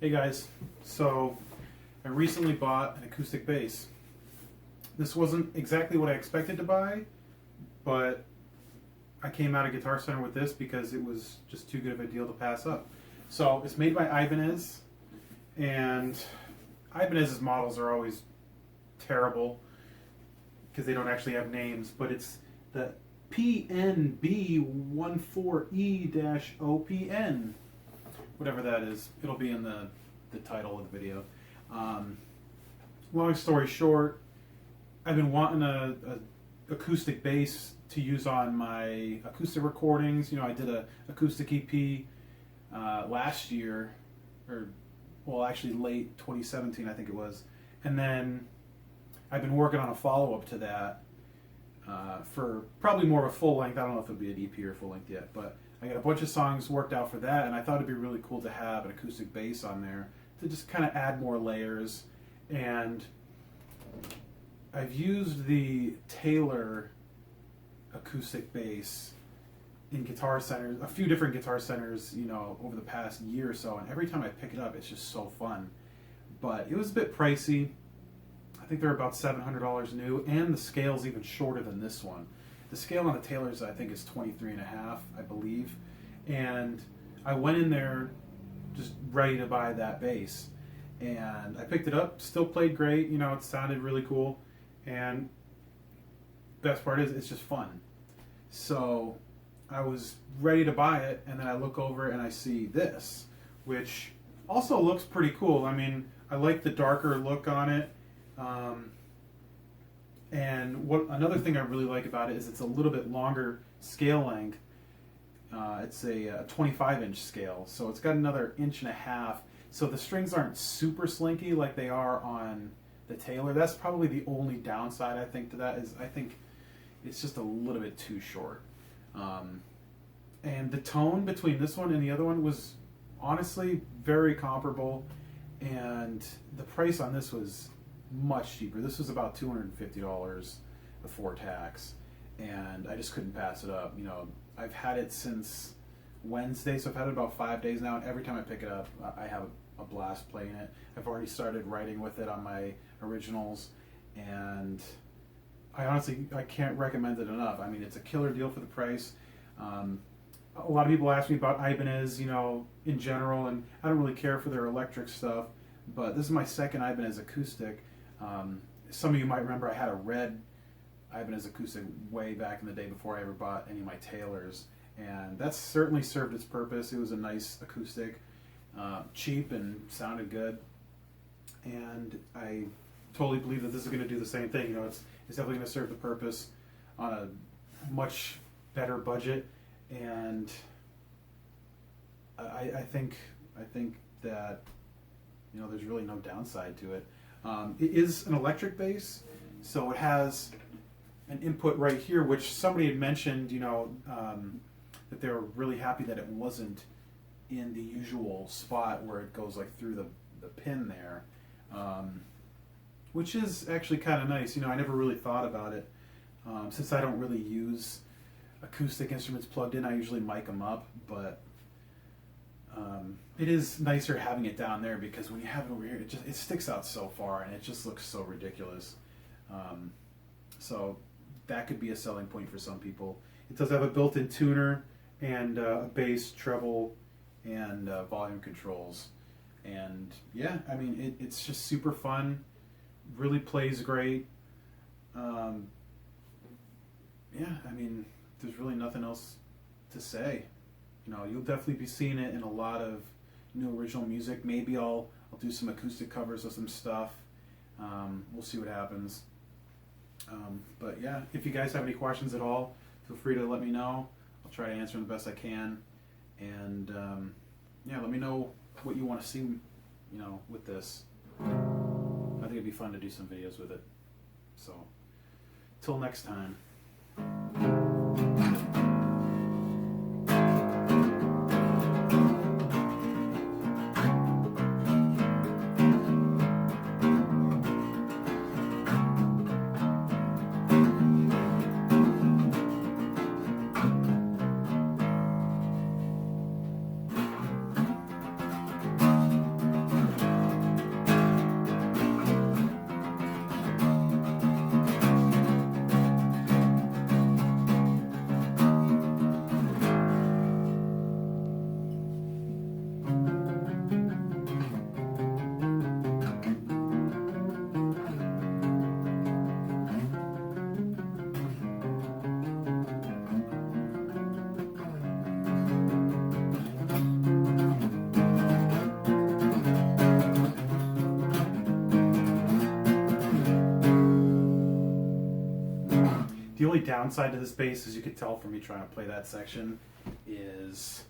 Hey guys, so I recently bought an acoustic bass. This wasn't exactly what I expected to buy, but I came out of Guitar Center with this because it was just too good of a deal to pass up. So it's made by Ibanez, and Ibanez's models are always terrible because they don't actually have names, but it's the PNB14E-OPN. Whatever that is, it'll be in the title of the video. Long story short, I've been wanting a acoustic bass to use on my acoustic recordings. You know, I did a acoustic EP last year, or well, actually late 2017, I think it was, and then I've been working on a follow-up to that for probably more of a full length. I don't know if it'll be an EP or full length yet, but I got a bunch of songs worked out for that, and I thought it'd be really cool to have an acoustic bass on there to just kind of add more layers. And I've used the Taylor acoustic bass in Guitar Centers, a few different Guitar Centers, you know, over the past year or so, and every time I pick it up, it's just so fun. But it was a bit pricey. I think they're about $700 new, and the scale's even shorter than this one. The scale on the Taylor's, I think, is 23.5, I believe. And I went in there just ready to buy that bass. And I picked it up, still played great, you know, it sounded really cool. And best part is, it's just fun. So I was ready to buy it, and then I look over and I see this, which also looks pretty cool. I mean, I like the darker look on it. And another thing I really like about it is it's a little bit longer scale length. It's a 25-inch scale, so it's got another 1.5 inches. So the strings aren't super slinky like they are on the Taylor. That's probably the only downside I think to that, is I think it's just a little bit too short. And the tone between this one and the other one was honestly very comparable, and the price on this was much cheaper. This was about $250 before tax, and I just couldn't pass it up. You know, I've had it since Wednesday, so I've had it about 5 days now, and every time I pick it up, I have a blast playing it. I've already started writing with it on my originals, and I can't recommend it enough. I mean, it's a killer deal for the price. A lot of people ask me about Ibanez, you know, in general, and I don't really care for their electric stuff, but this is my second Ibanez acoustic. Some of you might remember I had a red Ibanez acoustic way back in the day before I ever bought any of my Taylors, and that's certainly served its purpose. It was a nice acoustic, cheap and sounded good, and I totally believe that this is going to do the same thing. You know, it's definitely going to serve the purpose on a much better budget, and I think that, you know, there's really no downside to it. It is an electric bass, so it has an input right here, which somebody had mentioned, you know, that they were really happy that it wasn't in the usual spot where it goes like through the pin there, which is actually kind of nice. You know, I never really thought about it. Since I don't really use acoustic instruments plugged in, I usually mic them up, but it is nicer having it down there, because when you have it over here, it sticks out so far, and it just looks so ridiculous. So that could be a selling point for some people. It does have a built-in tuner and a bass, treble, and volume controls. And yeah, I mean, it's just super fun. Really plays great. Yeah, I mean, there's really nothing else to say. You know, you'll definitely be seeing it in a lot of new original music. Maybe I'll do some acoustic covers of some stuff. We'll see what happens. But yeah, if you guys have any questions at all, feel free to let me know. I'll try to answer them the best I can. And yeah, let me know what you want to see, you know, with this. I think it'd be fun to do some videos with it. So, till next time. only downside to this bass, as you could tell from me trying to play that section, is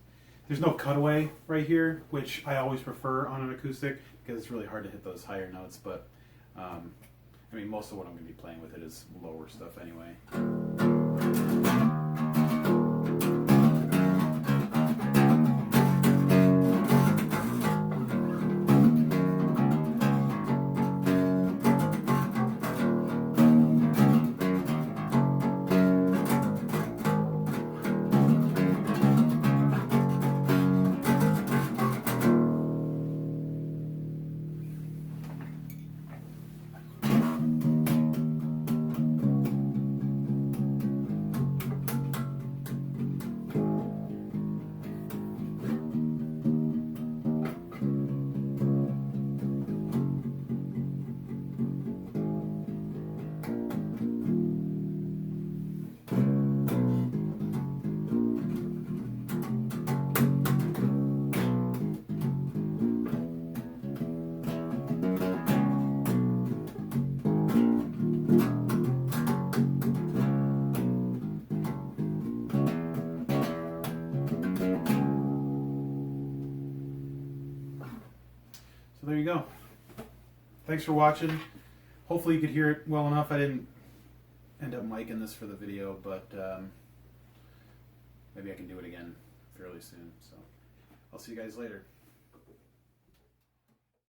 there's no cutaway right here, which I always prefer on an acoustic because it's really hard to hit those higher notes. But I mean, most of what I'm going to be playing with it is lower stuff anyway. So there you go. Thanks for watching. Hopefully you could hear it well enough. I didn't end up micing this for the video, but maybe I can do it again fairly soon. So I'll see you guys later.